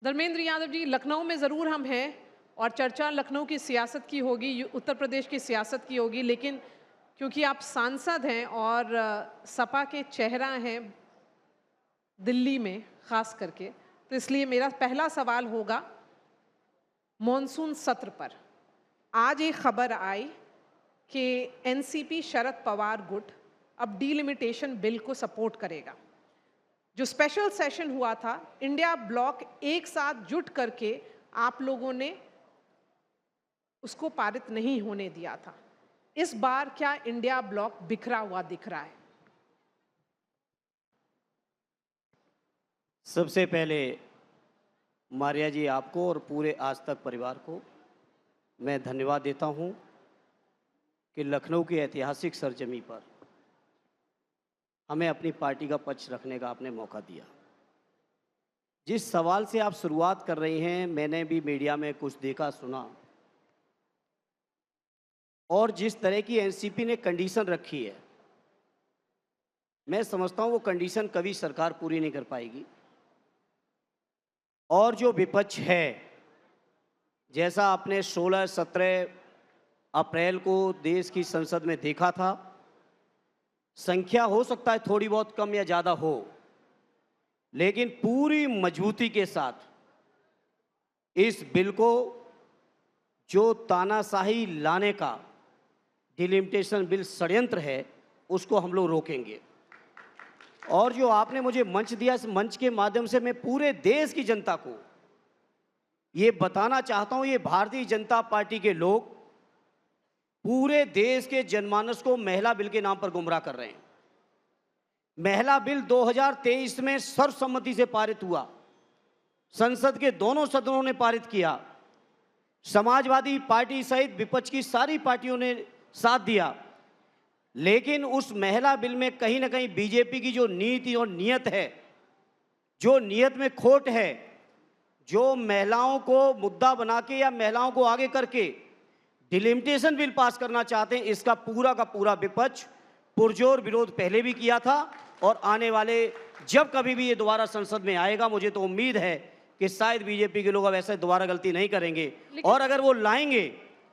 धर्मेंद्र यादव जी, लखनऊ में ज़रूर हम हैं और चर्चा लखनऊ की सियासत की होगी, उत्तर प्रदेश की सियासत की होगी, लेकिन क्योंकि आप सांसद हैं और सपा के चेहरा हैं दिल्ली में ख़ास करके, तो इसलिए मेरा पहला सवाल होगा मॉनसून सत्र पर। आज एक खबर आई कि एनसीपी शरद पवार गुट अब डीलिमिटेशन बिल को सपोर्ट करेगा। जो स्पेशल सेशन हुआ था, इंडिया ब्लॉक एक साथ जुट करके आप लोगों ने उसको पारित नहीं होने दिया था। इस बार क्या इंडिया ब्लॉक बिखरा हुआ दिख रहा है? सबसे पहले मारिया जी, आपको और पूरे आज तक परिवार को मैं धन्यवाद देता हूं कि लखनऊ की ऐतिहासिक सरजमी पर हमें अपनी पार्टी का पक्ष रखने का आपने मौका दिया। जिस सवाल से आप शुरुआत कर रही हैं, मैंने भी मीडिया में कुछ देखा सुना, और जिस तरह की एनसीपी ने कंडीशन रखी है, मैं समझता हूं वो कंडीशन कभी सरकार पूरी नहीं कर पाएगी। और जो विपक्ष है, जैसा आपने 16-17 अप्रैल को देश की संसद में देखा था, संख्या हो सकता है थोड़ी बहुत कम या ज़्यादा हो, लेकिन पूरी मजबूती के साथ इस बिल को, जो तानाशाही लाने का डिलिमिटेशन बिल षड्यंत्र है, उसको हम लोग रोकेंगे। और जो आपने मुझे मंच दिया, इस मंच के माध्यम से मैं पूरे देश की जनता को ये बताना चाहता हूं, ये भारतीय जनता पार्टी के लोग पूरे देश के जनमानस को महिला बिल के नाम पर गुमराह कर रहे हैं। महिला बिल 2023 में सर्वसम्मति से पारित हुआ, संसद के दोनों सदनों ने पारित किया, समाजवादी पार्टी सहित विपक्ष की सारी पार्टियों ने साथ दिया, लेकिन उस महिला बिल में कहीं ना कहीं बीजेपी की जो नीति और नियत है, जो नियत में खोट है, जो महिलाओं को मुद्दा बना के या महिलाओं को आगे करके डिलिमिटेशन बिल पास करना चाहते हैं, इसका पूरा का पूरा विपक्ष पुरजोर विरोध पहले भी किया था। और आने वाले जब कभी भी ये दोबारा संसद में आएगा, मुझे तो उम्मीद है कि शायद बीजेपी के लोग अब ऐसे दोबारा गलती नहीं करेंगे, और अगर वो लाएंगे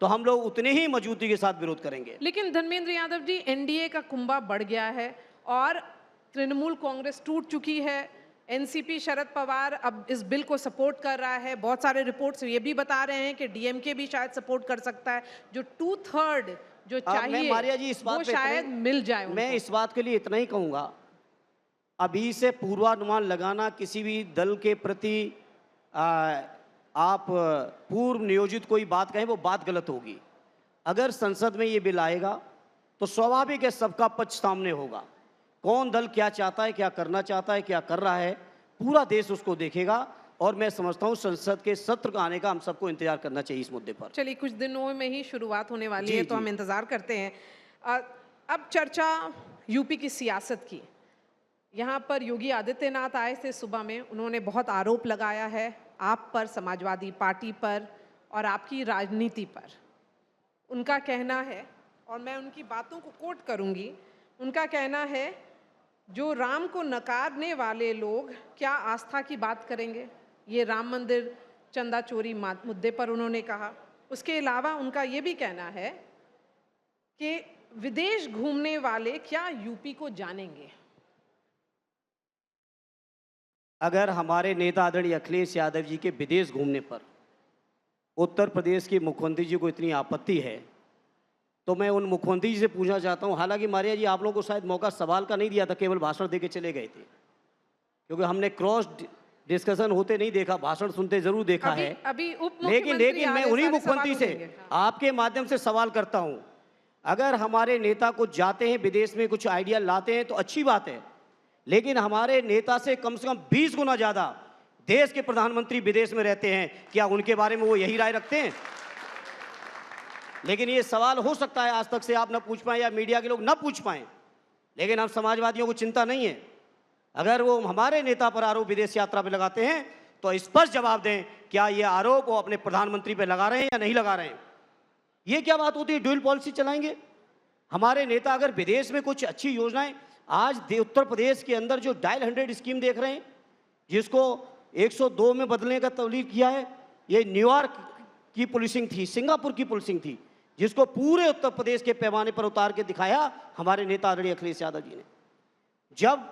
तो हम लोग उतने ही मजबूती के साथ विरोध करेंगे। लेकिन धर्मेंद्र यादव जी, एनडीए का कुंभा बढ़ गया है और तृणमूल कांग्रेस टूट चुकी है। एनसीपी शरद पवार अब इस बिल को सपोर्ट कर रहा है। बहुत सारे रिपोर्ट्स ये भी बता रहे हैं कि डीएमके भी शायद सपोर्ट कर सकता है। जो 2/3 जो चाहिए मारिया जी, इस बात वो शायद मिल जाए उनको। मैं इस बात के लिए इतना ही कहूँगा, अभी से पूर्वानुमान लगाना किसी भी दल के प्रति आप पूर्व नियोजित कोई बात कहें, वो बात गलत होगी। अगर संसद में ये बिल आएगा तो स्वाभाविक है सबका पक्ष सामने होगा। कौन दल क्या चाहता है, क्या करना चाहता है, क्या कर रहा है, पूरा देश उसको देखेगा। और मैं समझता हूँ संसद के सत्र का आने का हम सबको इंतजार करना चाहिए इस मुद्दे पर। चलिए, कुछ दिनों में ही शुरुआत होने वाली है, तो हम इंतजार करते हैं। अब चर्चा यूपी की सियासत की। यहाँ पर योगी आदित्यनाथ आए थे सुबह में, उन्होंने बहुत आरोप लगाया है आप पर, समाजवादी पार्टी पर और आपकी राजनीति पर। उनका कहना है, और मैं उनकी बातों को कोट करूंगी, उनका कहना है जो राम को नकारने वाले लोग क्या आस्था की बात करेंगे। ये राम मंदिर चंदा चोरी मुद्दे पर उन्होंने कहा। उसके अलावा उनका ये भी कहना है कि विदेश घूमने वाले क्या यूपी को जानेंगे। अगर हमारे नेता आदरणीय अखिलेश यादव जी के विदेश घूमने पर उत्तर प्रदेश के मुख्यमंत्री जी को इतनी आपत्ति है, तो मैं उन मुख्यमंत्री जी से पूछना चाहता हूं। हालांकि मारिया जी, आप लोगों को शायद मौका सवाल का नहीं दिया था, केवल भाषण दे के चले गए थे, क्योंकि हमने क्रॉस डिस्कशन होते नहीं देखा, भाषण सुनते जरूर देखा है। लेकिन मैं उन्हीं मुख्यमंत्री से आपके माध्यम से सवाल करता हूं, अगर हमारे नेता कुछ जाते हैं विदेश में, कुछ आइडिया लाते हैं तो अच्छी बात है, लेकिन हमारे नेता से कम 20 गुना ज्यादा देश के प्रधानमंत्री विदेश में रहते हैं, क्या उनके बारे में वो यही राय रखते हैं? लेकिन ये सवाल हो सकता है आज तक से आप ना पूछ पाए या मीडिया के लोग ना पूछ पाए, लेकिन हम समाजवादियों को चिंता नहीं है। अगर वो हमारे नेता पर आरोप विदेश यात्रा पे लगाते हैं तो स्पष्ट जवाब दें, क्या ये आरोप वो अपने प्रधानमंत्री पे लगा रहे हैं या नहीं लगा रहे हैं। ये क्या बात होती है, ड्यूल पॉलिसी चलाएंगे? हमारे नेता अगर विदेश में कुछ अच्छी योजनाएं, आज उत्तर प्रदेश के अंदर जो डायल 100 स्कीम देख रहे हैं, जिसको 102 में बदलने का तबलीग किया है। ये न्यूयॉर्क की पुलिसिंग थी, सिंगापुर की पुलिसिंग थी, जिसको पूरे उत्तर प्रदेश के पैमाने पर उतार के दिखाया हमारे नेता आदरणीय अखिलेश यादव जी ने। जब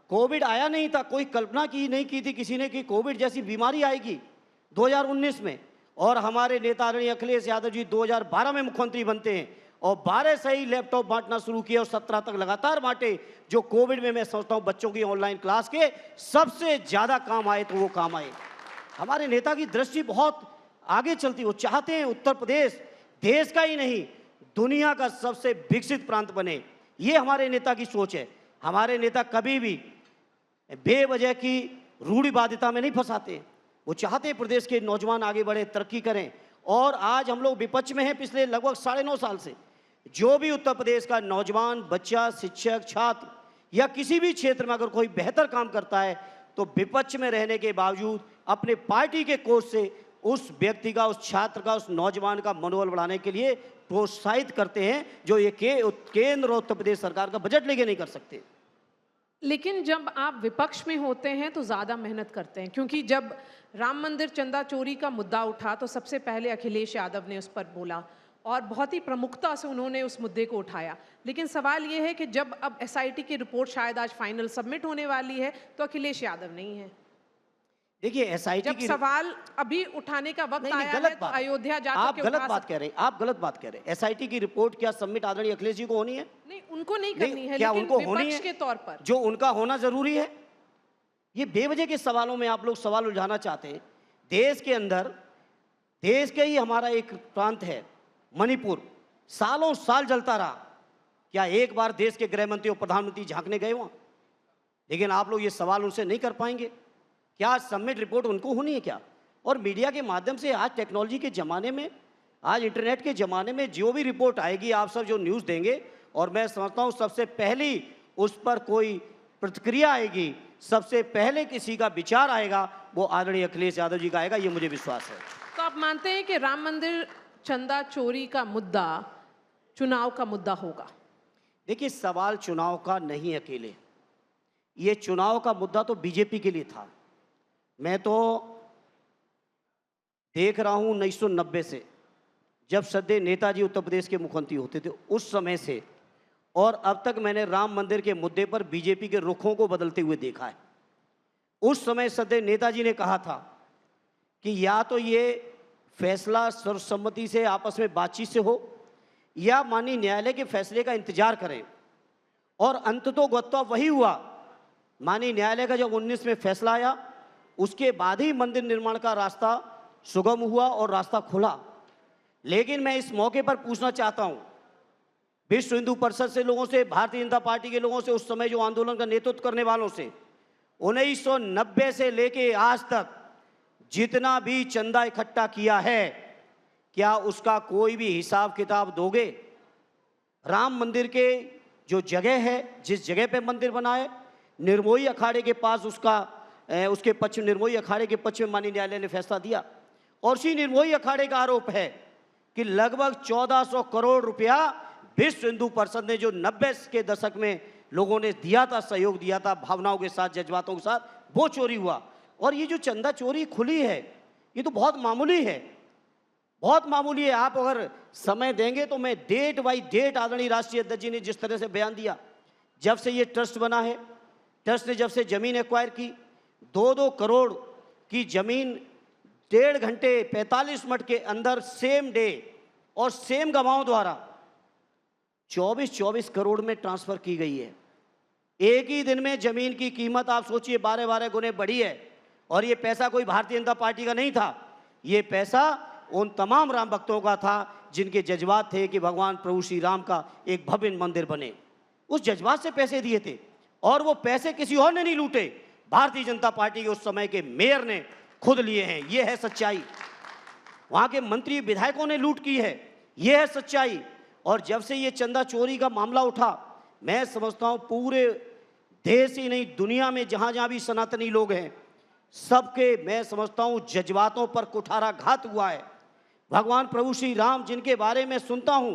कोविड आया नहीं था, कोई कल्पना की नहीं की थी किसी ने कि कोविड जैसी बीमारी आएगी 2019 में, और हमारे नेता आदरणीय अखिलेश यादव जी 2012 में मुख्यमंत्री बनते हैं और 12 से ही लैपटॉप बांटना शुरू किया और 17 तक लगातार बांटे, जो कोविड में मैं समझता हूँ बच्चों की ऑनलाइन क्लास के सबसे ज़्यादा काम आए तो वो काम आए। हमारे नेता की दृष्टि बहुत आगे चलती, वो चाहते हैं उत्तर प्रदेश देश का ही नहीं दुनिया का सबसे विकसित प्रांत बने। ये हमारे नेता की सोच है। हमारे नेता कभी भी बेवजह की रूढ़िवादिता में नहीं फंसाते। वो चाहते हैं प्रदेश के नौजवान आगे बढ़े, तरक्की करें। और आज हम लोग विपक्ष में हैं पिछले लगभग 9.5 साल से। जो भी उत्तर प्रदेश का नौजवान, बच्चा, शिक्षक, छात्र या किसी भी क्षेत्र में अगर कोई बेहतर काम करता है तो विपक्ष में रहने के बावजूद अपने पार्टी के कोष से उस व्यक्ति का, उस छात्र का, उस नौजवान का मनोबल बढ़ाने के लिए प्रोत्साहित करते हैं, जो ये केंद्र और उत्तर प्रदेश सरकार का बजट लेके नहीं कर सकते। लेकिन जब आप विपक्ष में होते हैं तो ज़्यादा मेहनत करते हैं, क्योंकि जब राम मंदिर चंदा चोरी का मुद्दा उठा तो सबसे पहले अखिलेश यादव ने उस पर बोला और बहुत ही प्रमुखता से उन्होंने उस मुद्दे को उठाया। लेकिन सवाल ये है कि जब अब एसआईटी की रिपोर्ट शायद आज फाइनल सबमिट होने वाली है तो अखिलेश यादव नहीं है। देखिए एसआईटी जब की सवाल अभी उठाने का वक्त आया है तो अयोध्या जाकर आप के गलत बात कह रहे हैं, आप गलत बात कह रहे हैं। एसआईटी की रिपोर्ट क्या सबमिट आदरणीय अखिलेश जी को होनी है? नहीं, उनको नहीं करनी है, क्या लेकिन उनको होनी विपक्ष है? के तौर पर जो उनका होना जरूरी है। ये बेवजह के सवालों में आप लोग सवाल उलझाना चाहते हैं। देश के अंदर, देश के ही हमारा एक प्रांत है मणिपुर, सालों साल जलता रहा। क्या एक बार देश के गृह मंत्री और प्रधानमंत्री झांकने गए वहां? लेकिन आप लोग ये सवाल उनसे नहीं कर पाएंगे। क्या सबमिट रिपोर्ट उनको होनी है क्या? और मीडिया के माध्यम से आज टेक्नोलॉजी के ज़माने में, आज इंटरनेट के ज़माने में जो भी रिपोर्ट आएगी, आप सब जो न्यूज़ देंगे, और मैं समझता हूँ सबसे पहली उस पर कोई प्रतिक्रिया आएगी, सबसे पहले किसी का विचार आएगा, वो आदरणीय अखिलेश यादव जी का आएगा, ये मुझे विश्वास है। तो आप मानते हैं कि राम मंदिर चंदा चोरी का मुद्दा चुनाव का मुद्दा होगा? देखिए सवाल चुनाव का नहीं अकेले, ये चुनाव का मुद्दा तो बीजेपी के लिए था। मैं तो देख रहा हूँ 1990 से, जब सदैव नेताजी उत्तर प्रदेश के मुख्यमंत्री होते थे उस समय से, और अब तक मैंने राम मंदिर के मुद्दे पर बीजेपी के रुखों को बदलते हुए देखा है। उस समय सदैव नेताजी ने कहा था कि या तो ये फैसला सर्वसम्मति से आपस में बातचीत से हो, या माननीय न्यायालय के फैसले का इंतजार करें। और अंततोगत्वा वही हुआ। माननीय न्यायालय का जब 19 में फैसला आया, उसके बाद ही मंदिर निर्माण का रास्ता सुगम हुआ और रास्ता खुला। लेकिन मैं इस मौके पर पूछना चाहता हूं विश्व हिंदू परिषद से लोगों से, भारतीय जनता पार्टी के लोगों से, उस समय जो आंदोलन का नेतृत्व करने वालों से, 1990 से लेके आज तक जितना भी चंदा इकट्ठा किया है, क्या उसका कोई भी हिसाब किताब दोगे? राम मंदिर के जो जगह है, जिस जगह पे मंदिर बना है, निर्मोही अखाड़े के पास उसके पश्चिम, निर्मोही अखाड़े के पश्चिम में माननीय न्यायालय ने फैसला दिया। और उसी निर्मोही अखाड़े का आरोप है कि लगभग 1400 करोड़ रुपया विश्व हिंदू परिषद ने, जो 90 के दशक में लोगों ने दिया था, सहयोग दिया था भावनाओं के साथ, जज्बातों के साथ, वो चोरी हुआ। और ये जो चंदा चोरी खुली है, ये तो बहुत मामूली है, बहुत मामूली है। आप अगर समय देंगे तो मैं डेट बाई डेट आदरणीय राष्ट्रीय अध्यक्ष जी ने जिस तरह से बयान दिया, जब से ये ट्रस्ट बना है, ट्रस्ट ने जब से जमीन एक्वायर की, 2-2 करोड़ की जमीन 1.5 घंटे 45 मिनट के अंदर सेम डे और सेम गवाहों द्वारा 24-24 करोड़ में ट्रांसफर की गई है। एक ही दिन में जमीन की कीमत आप सोचिए 12-12 गुने बढ़ी है। और ये पैसा कोई भारतीय जनता पार्टी का नहीं था, ये पैसा उन तमाम राम भक्तों का था जिनके जज्बात थे कि भगवान प्रभु श्री राम का एक भव्य मंदिर बने। उस जज्बात से पैसे दिए थे, और वो पैसे किसी और ने नहीं लूटे, भारतीय जनता पार्टी के उस समय के मेयर ने खुद लिए हैं। ये है सच्चाई। वहाँ के मंत्री विधायकों ने लूट की है, ये है सच्चाई। और जब से ये चंदा चोरी का मामला उठा, मैं समझता हूँ पूरे देश ही नहीं, दुनिया में जहाँ जहाँ भी सनातनी लोग हैं, सबके मैं समझता हूँ जज्बातों पर कुठाराघात हुआ है। भगवान प्रभु श्री राम जिनके बारे में सुनता हूँ,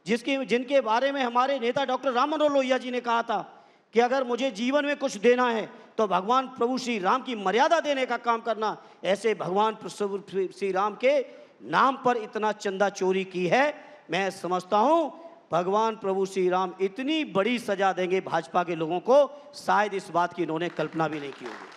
जिनके बारे में हमारे नेता डॉक्टर राम मनोहर लोहिया जी ने कहा था कि अगर मुझे जीवन में कुछ देना है तो भगवान प्रभु श्री राम की मर्यादा देने का काम करना। ऐसे भगवान प्रभु श्री राम के नाम पर इतना चंदा चोरी की है। मैं समझता हूं भगवान प्रभु श्री राम इतनी बड़ी सजा देंगे भाजपा के लोगों को, शायद इस बात की इन्होंने कल्पना भी नहीं की होगी।